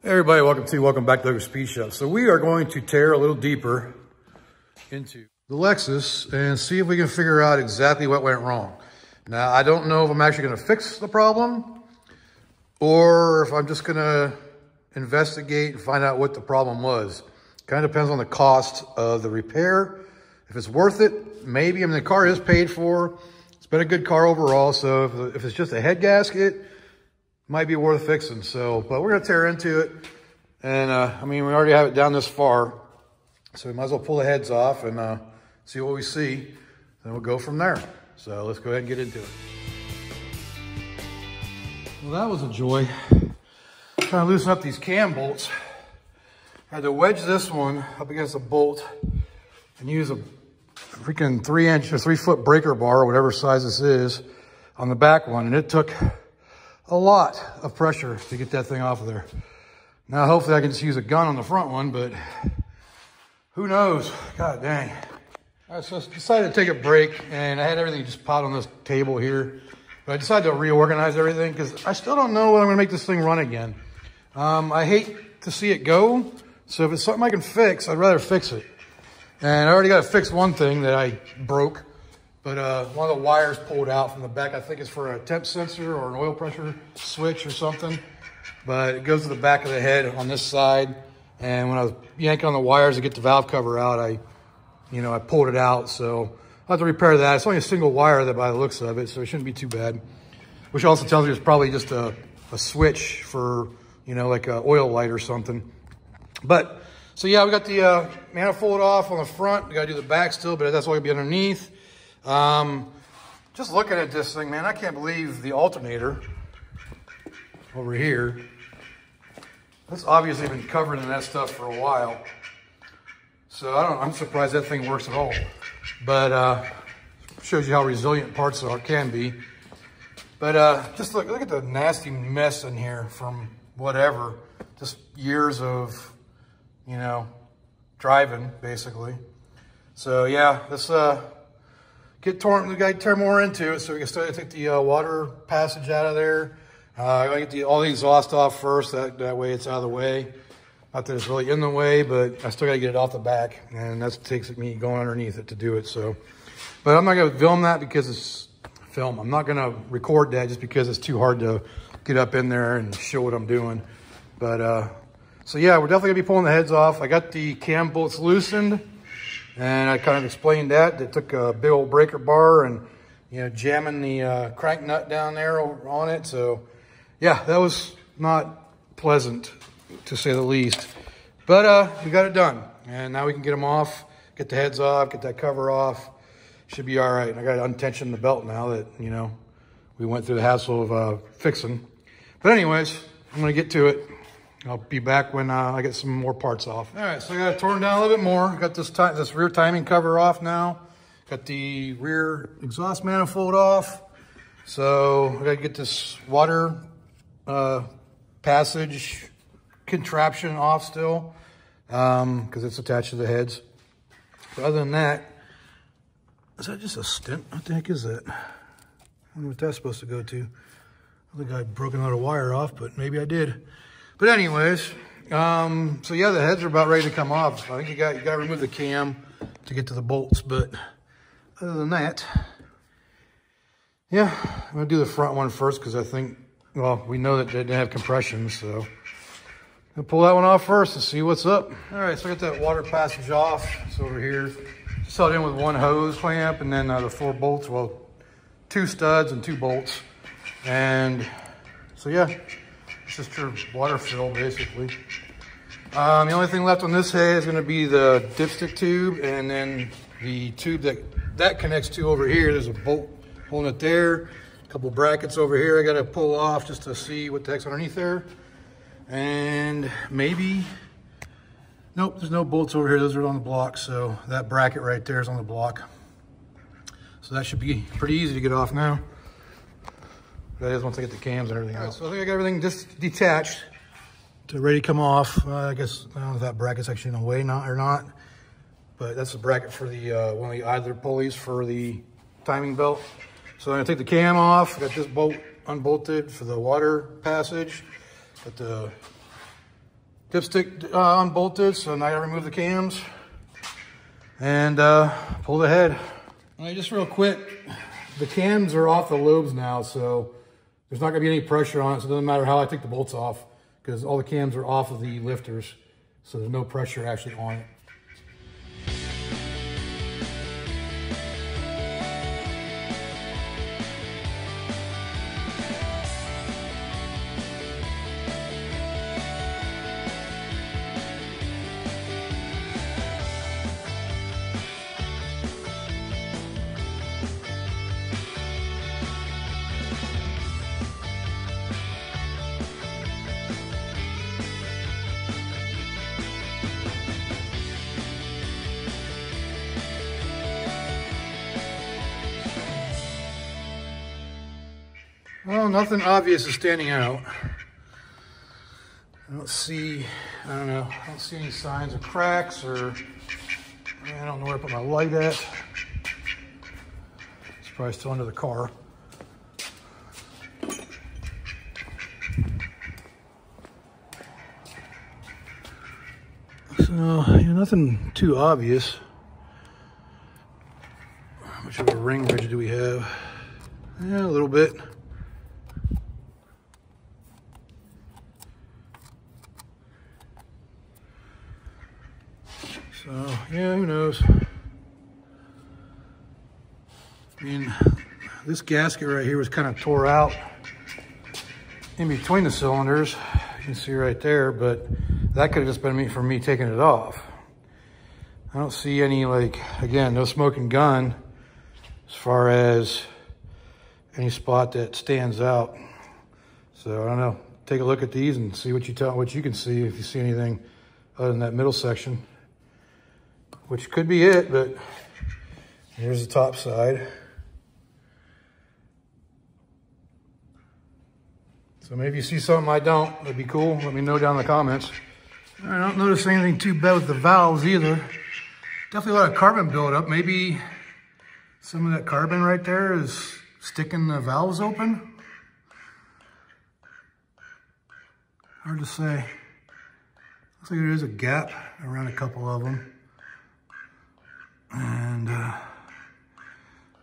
Hey everybody, welcome back to the Speed Shop. So we are going to tear a little deeper into the Lexus and see if we can figure out exactly what went wrong. Now, I don't know if I'm actually gonna fix the problem or if I'm just gonna investigate and find out what the problem was. Kind of depends on the cost of the repair. If it's worth it, maybe. I mean, the car is paid for. It's been a good car overall. So if it's just a head gasket, might be worth fixing. So, but we're gonna tear into it. And I mean, we already have it down this far. So we might as well pull the heads off and see what we see. Then we'll go from there. So let's go ahead and get into it. Well, that was a joy. Trying to loosen up these cam bolts. I had to wedge this one up against a bolt and use a freaking 3-inch or 3-foot breaker bar, or whatever size this is, on the back one. And it took a lot of pressure to get that thing off of there. Now, hopefully I can just use a gun on the front one, but who knows? God dang. All right, so I decided to take a break, and I had everything just piled on this table here. But I decided to reorganize everything because I still don't know when I'm gonna make this thing run again. I hate to see it go. So if it's something I can fix, I'd rather fix it. And I already got to fix one thing that I broke. But one of the wires pulled out from the back. I think it's for a temp sensor or an oil pressure switch or something. But it goes to the back of the head on this side. And when I was yanking on the wires to get the valve cover out, I pulled it out. So I'll have to repair that. It's only a single wire that by the looks of it, so it shouldn't be too bad. Which also tells me it's probably just a switch for, like an oil light or something. But, so yeah, we got the manifold off on the front. We got to do the back still, but that's all going to be underneath. Just looking at this thing, man, I can't believe the alternator over here. That's obviously been covered in that stuff for a while. So I'm surprised that thing works at all. But shows you how resilient parts can be. But just look at the nasty mess in here from whatever, just years of, driving basically. So yeah, let's we got to tear more into it so we can start to take the water passage out of there. I gotta get all the exhaust off first, that way it's out of the way. Not that it's really in the way, but I still gotta get it off the back, and that takes me going underneath it to do it. So, but I'm not gonna film that because it's film. I'm not gonna record that just because it's too hard to get up in there and show what I'm doing. But so yeah, we're definitely gonna be pulling the heads off. I got the cam bolts loosened, and I kind of explained that. They took a big old breaker bar and jamming the crank nut down there on it. So yeah, that was not pleasant to say the least. But we got it done, and now we can get them off, get the heads off, get that cover off. Should be all right. And I got to untension the belt now that we went through the hassle of fixing. But anyways, I'm gonna get to it. I'll be back when I get some more parts off. All right, so I got it torn down a little bit more. Got this rear timing cover off now. Got the rear exhaust manifold off. So I got to get this water passage contraption off still because it's attached to the heads. But other than that, is that just a stent? What the heck is that? I don't know what that's supposed to go to. I think I broke another wire off, but maybe I did. But anyways, so yeah, the heads are about ready to come off. I think you got to remove the cam to get to the bolts, but other than that, yeah, I'm gonna do the front one first because I think, well, we know that they didn't have compression, so I'll pull that one off first and see what's up. All right, so I got that water passage off. It's over here. Just held in with one hose clamp and then the 4 bolts, well, 2 studs and 2 bolts. And so yeah, it's just your water fill basically. The only thing left on this head is going to be the dipstick tube, and then the tube that connects to over here. There's a bolt holding it there. A couple brackets over here I got to pull off just to see what the heck's underneath there. And maybe, nope, there's no bolts over here. Those are on the block. So that bracket right there is on the block. So that should be pretty easy to get off now. That is once I get the cams and everything else. So I think I got everything just detached to ready to come off. I guess, I don't know if that bracket's actually in the way or not, but that's the bracket for the one of the idler pulleys for the timing belt. So I'm gonna take the cam off. Got this bolt unbolted for the water passage. Got the dipstick unbolted, so now I gotta remove the cams and pull the head. All right, just real quick, the cams are off the lobes now, so there's not gonna be any pressure on it, so it doesn't matter how I take the bolts off, because all the cams are off of the lifters, so there's no pressure actually on it. Well, nothing obvious is standing out. I don't see any signs of cracks, or I don't know where to put my light at. It's probably still under the car. So, yeah, nothing too obvious. How much of a ring ridge do we have? Yeah, a little bit. So, yeah, who knows? I mean, this gasket right here was kind of tore out in between the cylinders. You can see right there, but that could have just been for me taking it off. I don't see any, like, again, no smoking gun as far as any spot that stands out. So, I don't know. Take a look at these and see what you can see, if you see anything other than that middle section. Which could be it, but here's the top side. So maybe you see something I don't. That'd be cool. Let me know down in the comments. I don't notice anything too bad with the valves either. Definitely a lot of carbon buildup. Maybe some of that carbon right there is sticking the valves open. Hard to say. Looks like there is a gap around a couple of them. And,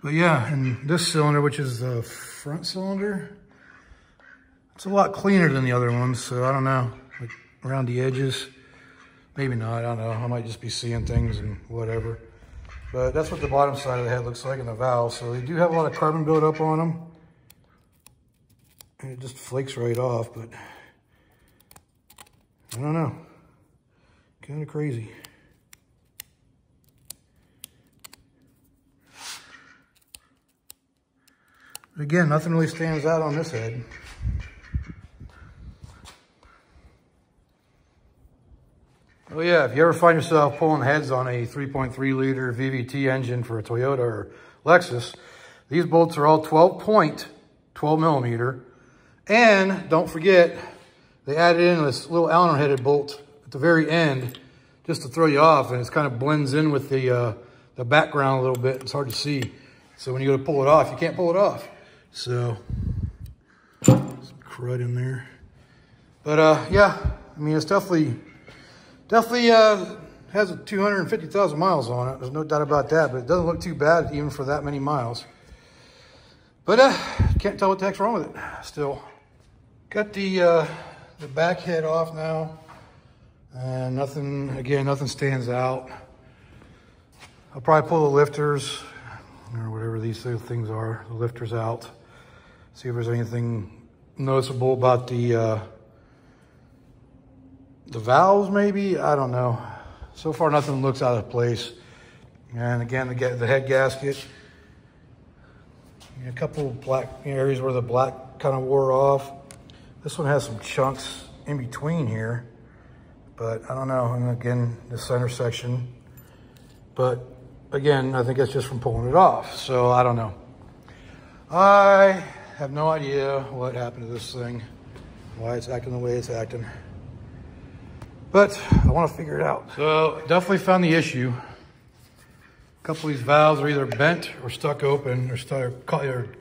but yeah, and this cylinder, which is the front cylinder, it's a lot cleaner than the other ones. So I don't know, like around the edges, maybe not, I don't know. I might just be seeing things and whatever. But that's what the bottom side of the head looks like in the valve. So they do have a lot of carbon buildup on them. And it just flakes right off, but I don't know, kind of crazy. Again, nothing really stands out on this head. Oh yeah, if you ever find yourself pulling heads on a 3.3 liter VVT engine for a Toyota or Lexus, these bolts are all 12 millimeter. And don't forget, they added in this little Allen headed bolt at the very end just to throw you off, and it kind of blends in with the background a little bit. It's hard to see. So when you go to pull it off, you can't pull it off. So, some crud in there. But yeah, I mean, it's definitely has 250,000 miles on it. There's no doubt about that, but it doesn't look too bad even for that many miles. But can't tell what the heck's wrong with it still. Got the back head off now. And nothing stands out. I'll probably pull the lifters, or whatever these things are, the lifters out. See if there's anything noticeable about the valves maybe, I don't know. So far nothing looks out of place. And again, the head gasket. A couple black areas where the black kind of wore off. This one has some chunks in between here, but I don't know. And again, the center section. But again, I think that's just from pulling it off. So I don't know. I have no idea what happened to this thing, why it's acting the way it's acting. But I want to figure it out. So definitely found the issue. A couple of these valves are either bent or stuck open or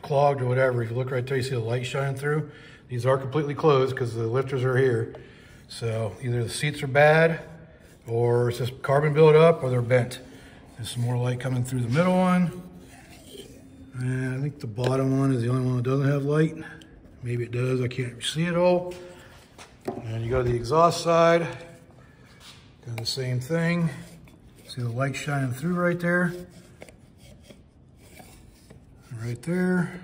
clogged or whatever. If you look right there, you see the light shining through. These are completely closed because the lifters are here. So either the seats are bad, or it's just carbon buildup, or they're bent. There's some more light coming through the middle one. And I think the bottom one is the only one that doesn't have light. Maybe it does, I can't see it all. And you go to the exhaust side, do the same thing. See the light shining through right there. Right there.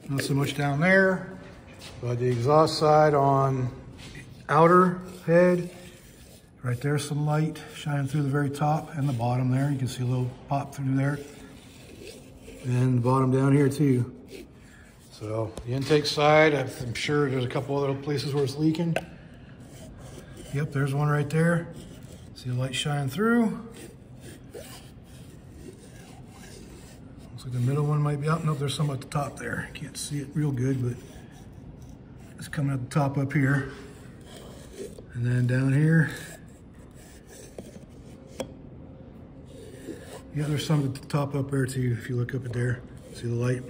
Not so much down there, but the exhaust side on the outer head, right there's some light shining through the very top and the bottom there. You can see a little pop through there. And the bottom down here too. So the intake side, I'm sure there's a couple other places where it's leaking. Yep, there's one right there. See the light shining through. Looks like the middle one might be out. Nope, there's some at the top there. Can't see it real good, but it's coming at the top up here. And then down here. Yeah, there's some at the top up there too, if you look up at there. See the light?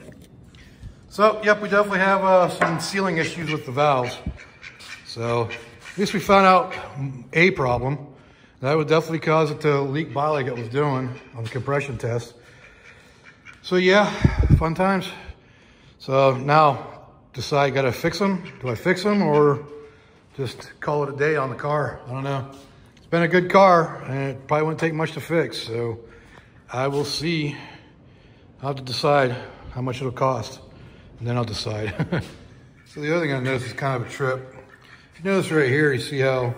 So, yep, we definitely have some sealing issues with the valves. So, at least we found out a problem. That would definitely cause it to leak by like it was doing on the compression test. So yeah, fun times. So now, decide, gotta fix them? Do I fix them or just call it a day on the car? I don't know. It's been a good car and it probably wouldn't take much to fix. So I will see. I'll have to decide how much it'll cost. And then I'll decide. So the other thing I noticed is kind of a trip. If you notice right here, you see how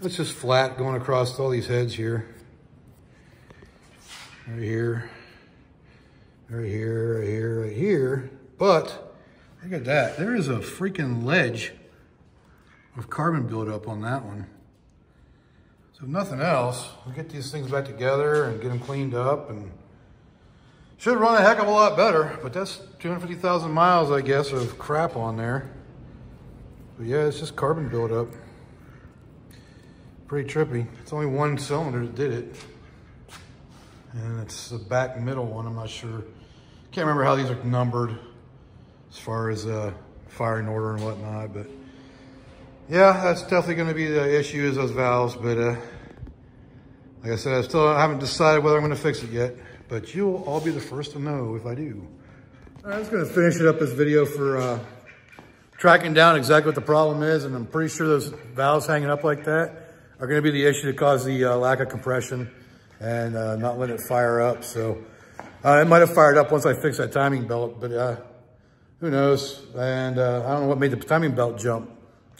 it's just flat going across all these heads here. Right here, right here, right here, right here. But look at that. There is a freaking ledge of carbon buildup on that one. So if nothing else, we'll get these things back together and get them cleaned up and should run a heck of a lot better, but that's 250,000 miles, I guess, of crap on there. But yeah, it's just carbon buildup. Pretty trippy. It's only one cylinder that did it. And it's the back middle one, I'm not sure. Can't remember how these are numbered as far as firing order and whatnot, but yeah, that's definitely gonna be the issue is those valves, but like I said, I haven't decided whether I'm gonna fix it yet. But you'll all be the first to know if I do. All right, I'm just gonna finish it up this video for tracking down exactly what the problem is, and I'm pretty sure those valves hanging up like that are gonna be the issue that caused the lack of compression and not letting it fire up. So it might have fired up once I fixed that timing belt, but who knows? And I don't know what made the timing belt jump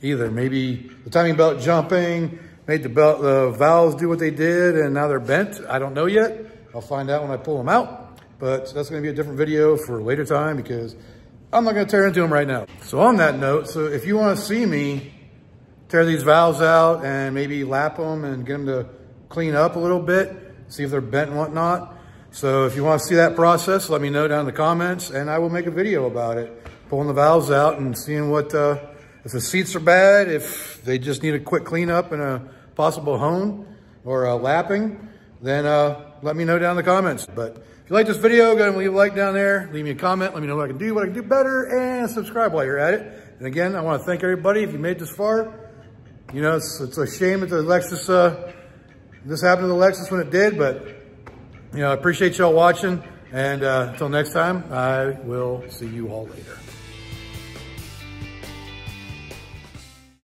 either. Maybe the timing belt jumping made the valves do what they did and now they're bent. I don't know yet. I'll find out when I pull them out, but that's gonna be a different video for a later time because I'm not gonna tear into them right now. So on that note, so if you wanna see me tear these valves out and maybe lap them and get them to clean up a little bit, see if they're bent and whatnot. So if you wanna see that process, let me know down in the comments and I will make a video about it. Pulling the valves out and seeing what, if the seats are bad, if they just need a quick cleanup and a possible hone or a lapping, then let me know down in the comments. But if you like this video, go ahead and leave a like down there. Leave me a comment. Let me know what I can do better, and subscribe while you're at it. And again, I want to thank everybody if you made this far. You know, it's a shame that the Lexus, this happened to the Lexus when it did, but you know, I appreciate y'all watching. And until next time, I will see you all later.